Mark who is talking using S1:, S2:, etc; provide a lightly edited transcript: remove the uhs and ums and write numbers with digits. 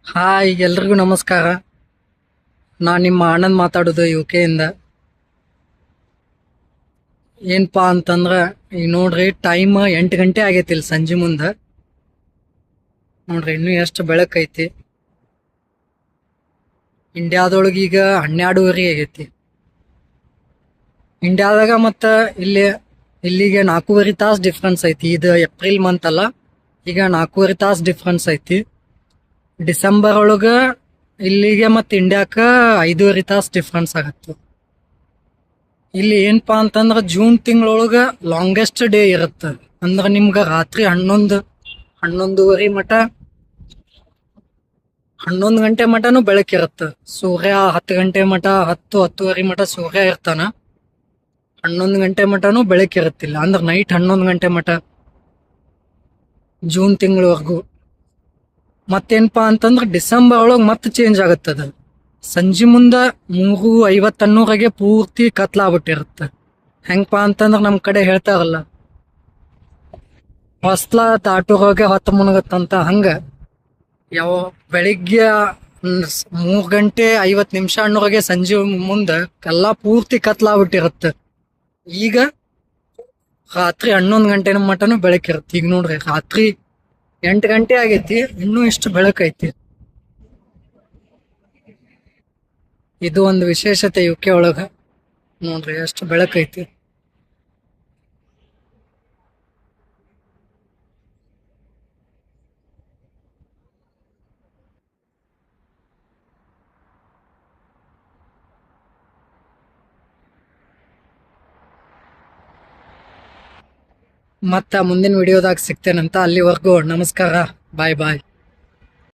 S1: Hi ಎಲ್ರಿಗೂ ನಮಸ್ಕಾರ. ನಾನು ನಿಮ್ಮ ಆನಂದ್ ಮಾತಾಡೋದು UK ಇಂದ. ಏನಪ್ಪಾ ಅಂತಂದ್ರ ಈಗ ನೋಡ್ರಿ, ಟೈಮ್ 8 ಗಂಟೆ ಆಗೈತಿ ಇಲ್ಲಿ ಸಂಜೆ ಮುಂದೆ. ನೋಡ್ರಿ ಇನ್ನೂ ಎಷ್ಟು ಬೆಳಕೈತಿ. ಇಂಡಿಯಾದೊಳಗೆ ಈಗ 12:30 ಆಗೈತಿ. ಇಂಡಿಯಾದಾಗ ಇಲ್ಲಿಗೆ 4.5 ತಾಸು ಡಿಫ್ರೆನ್ಸ್ ಐತಿ. ಇದು ಏಪ್ರಿಲ್ ಮಂತ್ ಅಲ್ಲ, ಈಗ 4.5 ತಾಸು ಡಿಫ್ರೆನ್ಸ್ ಐತಿ. ಡಿಸೆಂಬರ್ ಒಳಗ ಇಲ್ಲಿಗೆ ಮತ್ತು ಇಂಡಿಯಾಕ 5.5 ತಾಸು ಡಿಫ್ರೆನ್ಸ್ ಆಗತ್ತೆ. ಇಲ್ಲಿ ಏನಪ್ಪಾ ಅಂತಂದ್ರ ಜೂನ್ ತಿಂಗಳೊಳಗ ಲಾಂಗೆಸ್ಟ್ ಡೇ ಇರುತ್ತ. ಅಂದ್ರ ನಿಮ್ಗ ರಾತ್ರಿ 11:30 ಮಟ 11 ಗಂಟೆ ಮಟನು ಬೆಳಕಿರುತ್ತ. ಸೂರ್ಯ 10 ಗಂಟೆ ಮಟ 10-10:30 ಮಟ ಸೂರ್ಯ ಇರ್ತಾನ. 11 ಗಂಟೆ ಮಟನು ಬೆಳಕಿರುತ್ತಿಲ್ಲ. ಅಂದ್ರ ನೈಟ್ 11 ಗಂಟೆ ಮಟ ಜೂನ್ ತಿಂಗಳವರೆಗೂ. ಮತ್ತೇನಪ್ಪಾ ಅಂತಂದ್ರ ಡಿಸೆಂಬರ್ ಒಳಗ್ ಮತ್ತೆ ಚೇಂಜ್ ಆಗತ್ತದ. ಸಂಜೆ ಮುಂದ 3:50 ಅನ್ನೋರಾಗೆ ಪೂರ್ತಿ ಕತ್ಲಾಗ್ಬಿಟ್ಟಿರುತ್ತೆ. ಹೆಂಗಪ್ಪಾ ಅಂತಂದ್ರ ನಮ್ ಕಡೆ ಹೇಳ್ತಾರಲ್ಲ, ಹೊಸ್ಲ ದಾಟೋರಾಗೆ ಹೊತ್ತ ಮುಣಗತ್ತಂತ. ಹಂಗ ಯಾವ ಬೆಳಿಗ್ಗೆ 3:50 ಅನ್ನೋರಾಗೆ ಸಂಜೆ ಮುಂದ ಎಲ್ಲಾ ಪೂರ್ತಿ ಕತ್ಲಾಗ್ಬಿಟ್ಟಿರುತ್ತೆ. ಈಗ ರಾತ್ರಿ 11 ಗಂಟೆ ಮಟನು ಬೆಳಕಿರುತ್ತೆ. ಈಗ ನೋಡ್ರಿ ರಾತ್ರಿ 8 ಗಂಟೆ ಆಗೈತಿ, ಇನ್ನೂ ಇಷ್ಟು ಬೆಳಕೈತಿ. ಇದು ಒಂದು ವಿಶೇಷತೆ UK ಒಳಗ. ನೋಡ್ರಿ ಎಷ್ಟು ಬೆಳಕೈತಿ. ಮತ್ತ ಮುಂದಿನ ವಿಡಿಯೋದಾಗ ಸಿಗ್ತೇನಂತ. ಅಲ್ಲಿವರೆಗೂ ನಮಸ್ಕಾರ, ಬಾಯ್ ಬಾಯ್.